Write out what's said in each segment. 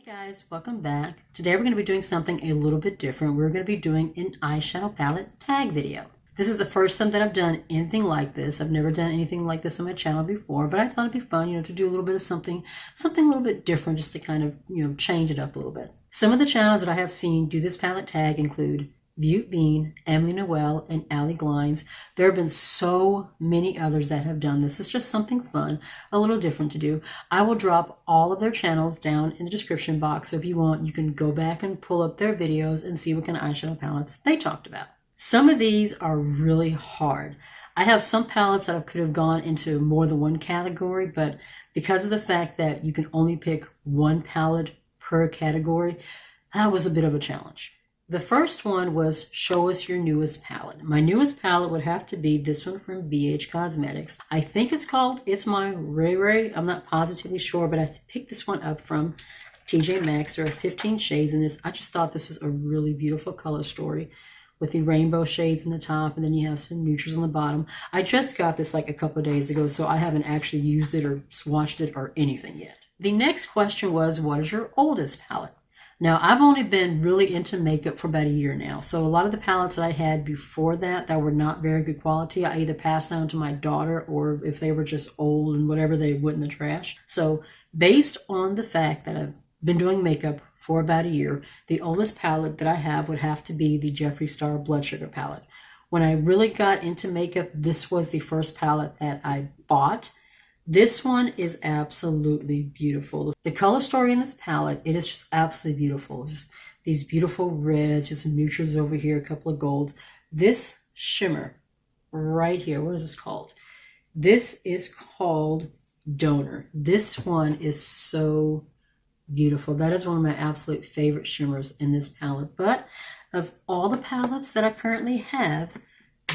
Hey guys, welcome back. Today we're going to be doing something a little bit different. We're going to be doing an eyeshadow palette tag video. This is the first time that I've done anything like this. I've never done anything like this on my channel before, but I thought it'd be fun, to do a little bit of something a little bit different, just to kind of, change it up a little bit. Some of the channels that I have seen do this palette tag include Beautbean, Noel, and Allie Glines. There have been so many others that have done this. It's just something fun, a little different to do. I will drop all of their channels down in the description box, so if you want, you can go back and pull up their videos and see what kind of eyeshadow palettes they talked about. Some of these are really hard. I have some palettes that could have gone into more than one category, but because of the fact that you can only pick one palette per category, that was a bit of a challenge. The first one was show us your newest palette. My newest palette would have to be this one from BH Cosmetics. I think it's called It's My Ray Ray. I'm not positively sure, but I picked this one up from TJ Maxx. There are 15 shades in this. I just thought this was a really beautiful color story with the rainbow shades in the top, and then you have some neutrals on the bottom. I just got this like a couple of days ago, so I haven't actually used it or swatched it or anything yet. The next question was, what is your oldest palette? Now, I've only been really into makeup for about a year now, so a lot of the palettes that I had before that were not very good quality, I either passed down to my daughter, or if they were just old and whatever, they went in the trash. So based on the fact that I've been doing makeup for about a year, the oldest palette that I have would have to be the Jeffree Star Blood Sugar palette. When I really got into makeup, this was the first palette that I bought. This one is absolutely beautiful. The color story in this palette, it is just absolutely beautiful. Just these beautiful reds, just some neutrals over here, a couple of golds. This shimmer right here, what is this called? This is called Donor. This one is so beautiful. That is one of my absolute favorite shimmers in this palette. But of all the palettes that I currently have,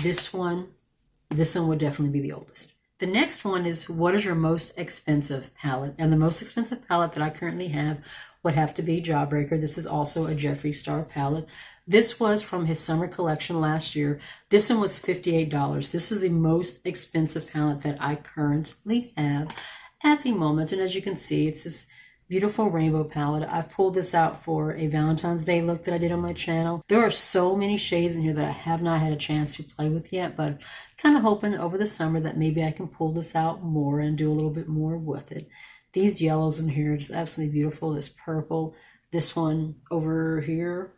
this one would definitely be the oldest. The next one is, what is your most expensive palette? And the most expensive palette that I currently have would have to be Jawbreaker. This is also a Jeffree Star palette. This was from his summer collection last year. This one was $58. This is the most expensive palette that I currently have at the moment. And as you can see, it's this beautiful rainbow palette. I've pulled this out for a Valentine's Day look that I did on my channel. There are so many shades in here that I have not had a chance to play with yet, but kind of hoping over the summer that maybe I can pull this out more and do a little bit more with it. These yellows in here are just absolutely beautiful. This purple, this one over here,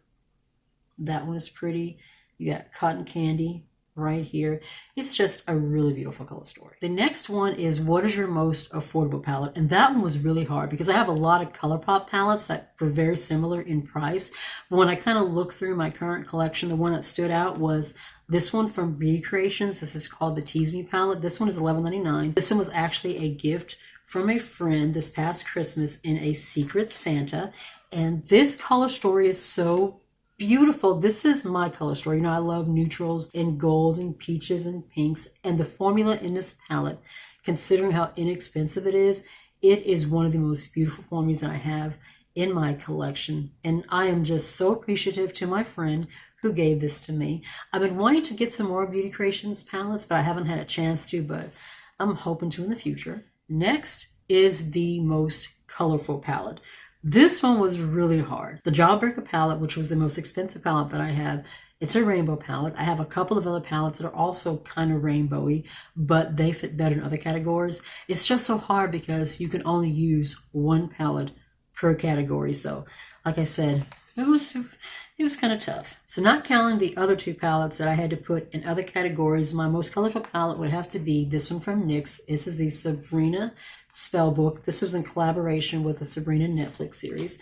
that one is pretty. You got cotton candy right here. It's just a really beautiful color story. The next one is, what is your most affordable palette? And that one was really hard because I have a lot of Colourpop palettes that were very similar in price. But when I kind of looked through my current collection, the one that stood out was this one from Beauty Creations. This is called the Tease Me palette. This one is $11.99. This one was actually a gift from a friend this past Christmas in a Secret Santa. And this color story is so beautiful. This is my color story. I love neutrals and golds and peaches and pinks. And the formula in this palette, considering how inexpensive it is one of the most beautiful formulas that I have in my collection. And I am just so appreciative to my friend who gave this to me. I've been wanting to get some more Beauty Creations palettes, but I haven't had a chance to, but I'm hoping to in the future. Next is the most colorful palette. This one was really hard. The Jawbreaker palette, which was the most expensive palette that I have, it's a rainbow palette. I have a couple of other palettes that are also kind of rainbowy, but they fit better in other categories. It's just so hard because you can only use one palette per category. So, like I said, it was kind of tough. So not counting the other two palettes that I had to put in other categories, my most colorful palette would have to be this one from NYX. This is the Sabrina Spellbook. This was in collaboration with the Sabrina Netflix series.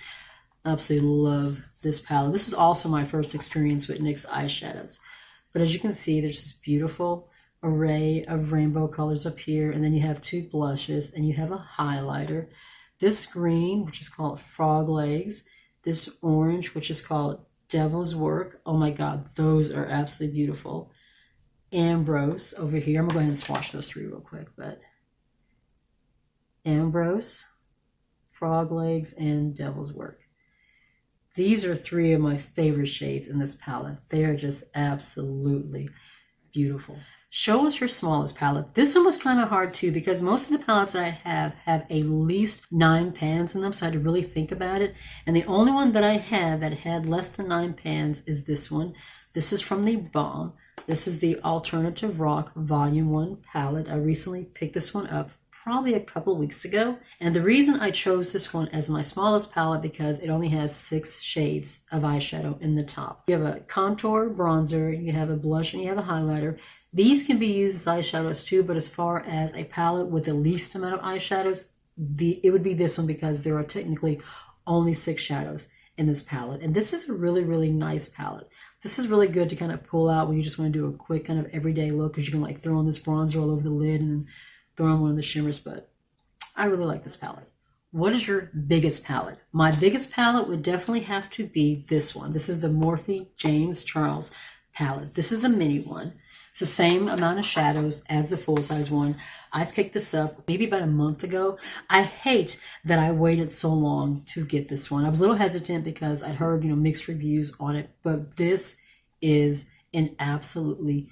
I absolutely love this palette. This was also my first experience with NYX eyeshadows. But as you can see, there's this beautiful array of rainbow colors up here, and then you have two blushes, and you have a highlighter. This green, which is called Frog Legs. This orange, which is called Devil's Work. Oh my God, those are absolutely beautiful. Ambrose over here. I'm going to go ahead and swatch those three real quick, but Ambrose, Frog Legs, and Devil's Work. These are three of my favorite shades in this palette. They are just absolutely beautiful. Show us your smallest palette. This one was kind of hard too because most of the palettes that I have at least 9 pans in them, so I had to really think about it. And the only one that I had that had less than 9 pans is this one. This is from the Balm. This is the Alternative Rock Volume 1 palette. I recently picked this one up probably a couple of weeks ago. And the reason I chose this one as my smallest palette because it only has 6 shades of eyeshadow in the top. You have a contour bronzer, you have a blush, and you have a highlighter. These can be used as eyeshadows too, but as far as a palette with the least amount of eyeshadows, it would be this one because there are technically only 6 shadows in this palette. And this is a really, really nice palette. This is really good to kind of pull out when you just want to do a quick kind of everyday look because you can like throw on this bronzer all over the lid and then throw on one of the shimmers, but I really like this palette. What is your biggest palette? My biggest palette would definitely have to be this one. This is the Morphe James Charles palette. This is the mini one. It's the same amount of shadows as the full-size one. I picked this up maybe about a month ago. I hate that I waited so long to get this one. I was a little hesitant because I'd heard, mixed reviews on it, but this is an absolutely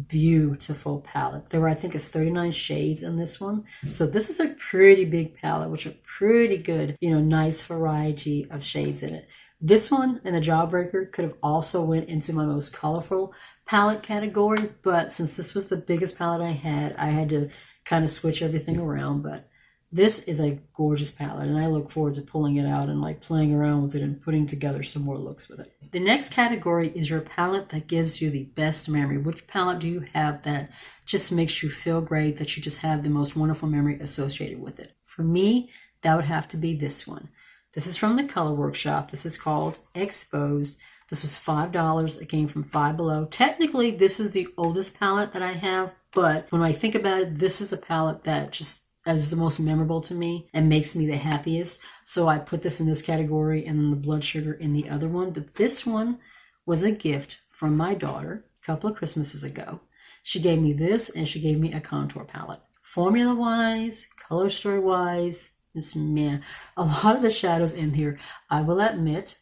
beautiful palette. There were, I think it's 39 shades in this one. So this is a pretty big palette, which are pretty good, nice variety of shades in it. This one and the Jawbreaker could have also went into my most colorful palette category, but since this was the biggest palette I had to kind of switch everything around. But this is a gorgeous palette, and I look forward to pulling it out and like playing around with it and putting together some more looks with it. The next category is your palette that gives you the best memory. Which palette do you have that just makes you feel great, that you just have the most wonderful memory associated with it? For me, that would have to be this one. This is from the Color Workshop. This is called Exposed. This was $5. It came from Five Below. Technically, this is the oldest palette that I have, but when I think about it, this is the palette that just is the most memorable to me and makes me the happiest. So I put this in this category and then the Blood Sugar in the other one. But this one was a gift from my daughter a couple of Christmases ago. She gave me this and she gave me a contour palette. Formula-wise, color story-wise, a lot of the shadows in here, I will admit,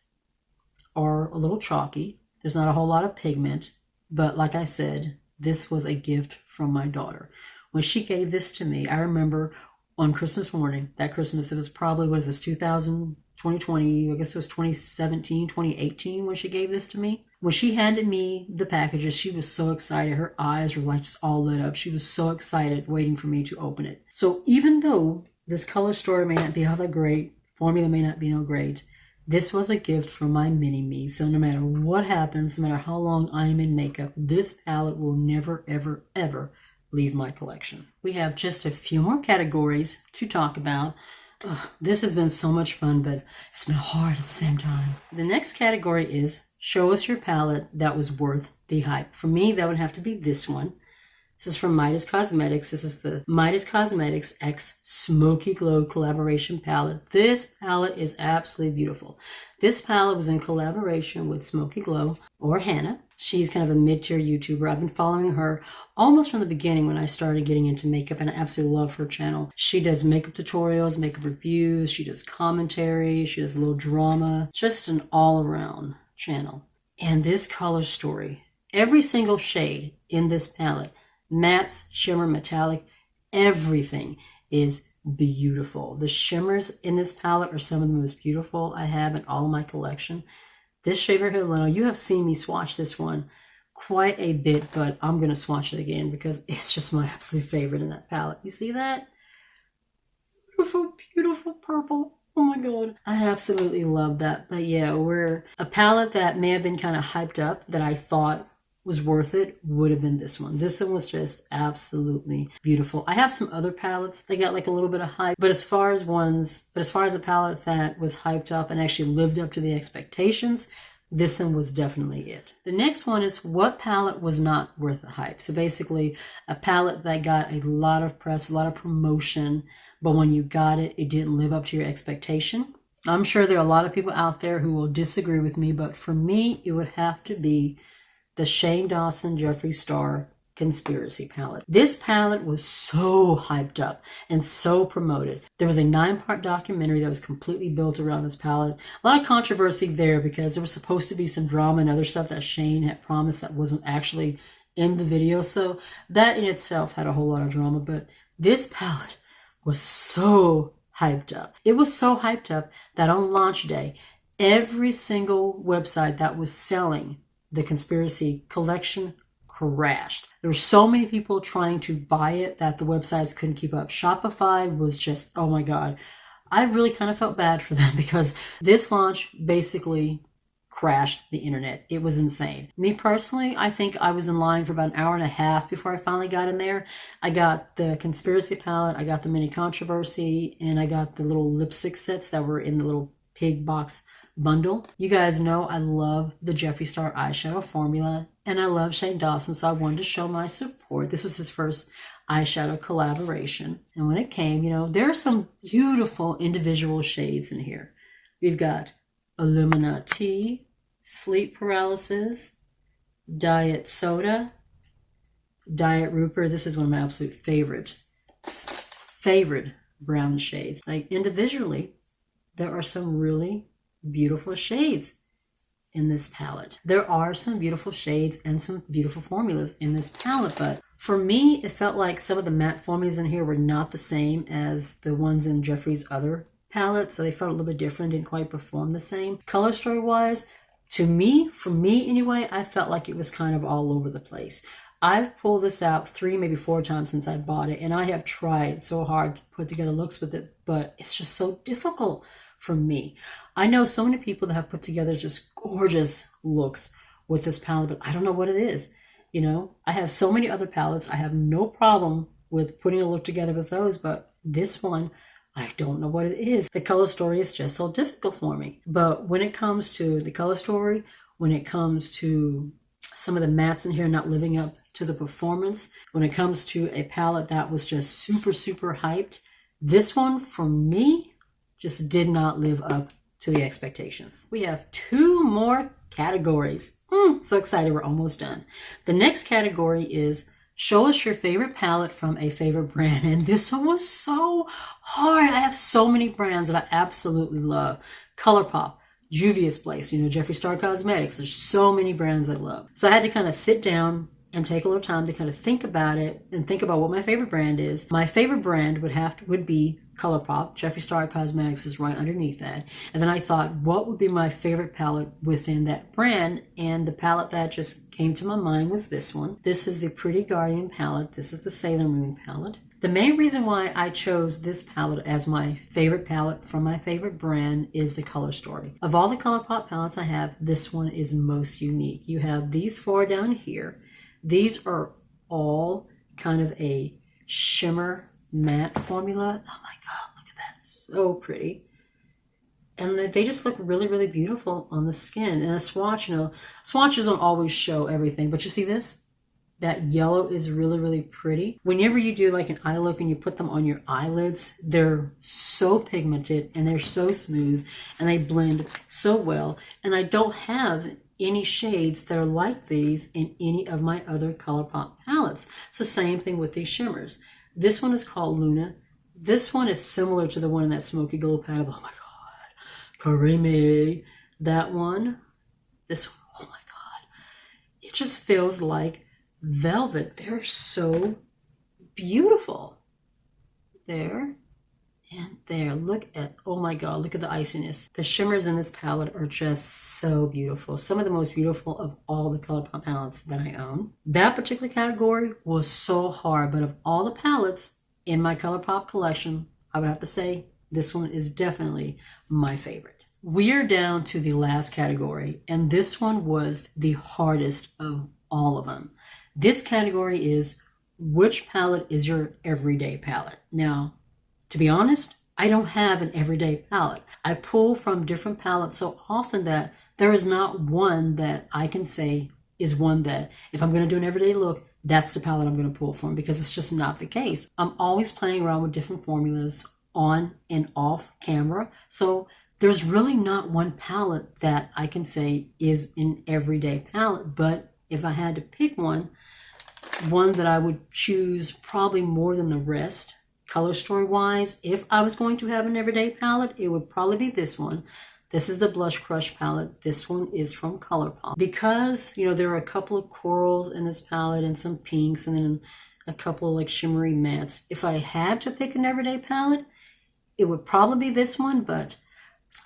are a little chalky. There's not a whole lot of pigment, but like I said, this was a gift from my daughter. When she gave this to me, I remember on Christmas morning, that Christmas, it was probably, 2020, I guess it was 2017, 2018 when she gave this to me. When she handed me the packages, she was so excited. Her eyes were like just all lit up. She was so excited waiting for me to open it. So even though this color story may not be all that great, formula may not be no great, this was a gift from my mini-me. So no matter what happens, no matter how long I am in makeup, this palette will never, ever, ever leave my collection. We have just a few more categories to talk about. This has been so much fun, but it's been hard at the same time. The next category is show us your palette that was worth the hype. For me, that would have to be this one. This is from Midas Cosmetics. This is the Midas Cosmetics X Smoky Glow collaboration palette. This palette is absolutely beautiful. This palette was in collaboration with Smoky Glow, or Hannah. She's kind of a mid-tier YouTuber. I've been following her almost from the beginning when I started getting into makeup, and I absolutely love her channel. She does makeup tutorials, makeup reviews, she does commentary, she does a little drama. Just an all-around channel. And this color story, every single shade in this palette, matte, shimmer, metallic, everything is beautiful. The shimmers in this palette are some of the most beautiful I have in all of my collection. This shade right here, Leno, you have seen me swatch this one quite a bit, but I'm going to swatch it again because it's just my absolute favorite in that palette. You see that? Beautiful, beautiful purple. Oh my god. I absolutely love that. But yeah, we're a palette that may have been kind of hyped up that I thought was worth it would have been this one. This one was just absolutely beautiful. I have some other palettes that got like a little bit of hype, but as far as a palette that was hyped up and actually lived up to the expectations, this one was definitely it. The next one is what palette was not worth the hype. So basically a palette that got a lot of press, a lot of promotion, but when you got it, it didn't live up to your expectation. I'm sure there are a lot of people out there who will disagree with me, but for me, it would have to be the Shane Dawson Jeffree Star Conspiracy palette. This palette was so hyped up and so promoted. There was a 9-part documentary that was completely built around this palette. A lot of controversy there because there was supposed to be some drama and other stuff that Shane had promised that wasn't actually in the video. So that in itself had a whole lot of drama, but this palette was so hyped up. It was so hyped up that on launch day, every single website that was selling the Conspiracy collection crashed. There were so many people trying to buy it that the websites couldn't keep up. Shopify was just, oh my God. I really kind of felt bad for them because this launch basically crashed the internet. It was insane. Me personally, I think I was in line for about an hour and a half before I finally got in there. I got the Conspiracy palette, I got the Mini Controversy, and I got the little lipstick sets that were in the little pig box bundle. You guys know I love the Jeffree Star eyeshadow formula, and I love Shane Dawson, so I wanted to show my support. This was his first eyeshadow collaboration. And when it came, you know, there are some beautiful individual shades in here. We've got Illuminati, Sleep Paralysis, Diet Soda, Diet Rupert. This is one of my absolute favorite brown shades. Like individually, there are some really beautiful shades in this palette. There are some beautiful shades and some beautiful formulas in this palette, but for me, it felt like some of the matte formulas in here were not the same as the ones in Jeffree's other palette, so they felt a little bit different, didn't quite perform the same. Color story wise, to me, for me anyway, I felt like it was kind of all over the place. I've pulled this out 3, maybe 4 times since I bought it, and I have tried so hard to put together looks with it, but it's just so difficult for me. I know so many people that have put together just gorgeous looks with this palette, but I don't know what it is. You know, I have so many other palettes. I have no problem with putting a look together with those, but this one, I don't know what it is. The color story is just so difficult for me. But when it comes to the color story, when it comes to some of the mattes in here not living up to the performance, when it comes to a palette that was just super, super hyped, this one, for me, just did not live up to the expectations. We have 2 more categories. So excited, we're almost done. The next category is show us your favorite palette from a favorite brand. And this one was so hard. I have so many brands that I absolutely love. Colourpop, Juvia's Place, you know, Jeffree Star Cosmetics. There's so many brands I love. So I had to kind of sit down and take a little time to kind of think about it and think about what my favorite brand is. My favorite brand would be Colourpop. Jeffree Star Cosmetics is right underneath that. And then I thought, what would be my favorite palette within that brand? And the palette that just came to my mind was this one. This is the Pretty Guardian palette. This is the Sailor Moon palette. The main reason why I chose this palette as my favorite palette from my favorite brand is the color story. Of all the Colourpop palettes I have, this one is most unique. You have these 4 down here. These are all kind of a shimmer matte formula. Oh my God, look at that. So pretty. And they just look really, really beautiful on the skin. And a swatch, you know, swatches don't always show everything, but you see this? That yellow is really, really pretty. Whenever you do like an eye look and you put them on your eyelids, they're so pigmented and they're so smooth and they blend so well. And I don't have any shades that are like these in any of my other Colourpop palettes. It's the same thing with these shimmers. This one is called Luna. This one is similar to the one in that Smoky Glow palette. Oh my God, creamy. That one, this one, oh my God. It just feels like velvet. They're so beautiful. There and there. Look at, oh my God, look at the iciness. The shimmers in this palette are just so beautiful. Some of the most beautiful of all the Colourpop palettes that I own. That particular category was so hard, but of all the palettes in my Colourpop collection, I would have to say this one is definitely my favorite. We are down to the last category, and this one was the hardest of all of them. This category is which palette is your everyday palette? Now, to be honest, I don't have an everyday palette. I pull from different palettes so often that there is not one that I can say is one that if I'm going to do an everyday look, that's the palette I'm going to pull from, because it's just not the case. I'm always playing around with different formulas on and off camera. So there's really not one palette that I can say is an everyday palette. But if I had to pick one that I would choose probably more than the rest, color story wise, if I was going to have an everyday palette, it would probably be this one. This is the Blush Crush palette. This one is from Colourpop. Because, you know, there are a couple of corals in this palette and some pinks and then a couple of like shimmery mattes. If I had to pick an everyday palette, it would probably be this one, but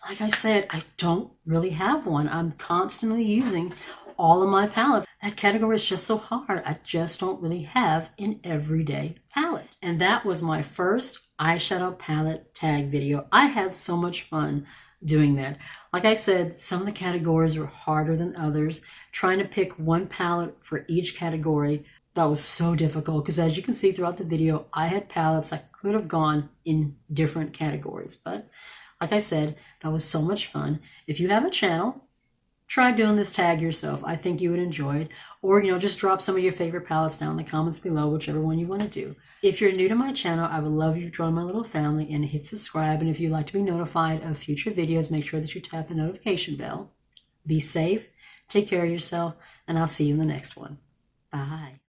like I said, I don't really have one. I'm constantly using all of my palettes. That category is just so hard. I just don't really have an everyday palette. And that was my first eyeshadow palette tag video. I had so much fun doing that. Like I said, some of the categories were harder than others. Trying to pick one palette for each category, that was so difficult because as you can see throughout the video, I had palettes that could have gone in different categories. But like I said, that was so much fun. If you have a channel, try doing this tag yourself. I think you would enjoy it. Or, you know, just drop some of your favorite palettes down in the comments below, whichever one you want to do. If you're new to my channel, I would love you to join my little family and hit subscribe. And if you'd like to be notified of future videos, make sure that you tap the notification bell. Be safe, take care of yourself, and I'll see you in the next one. Bye.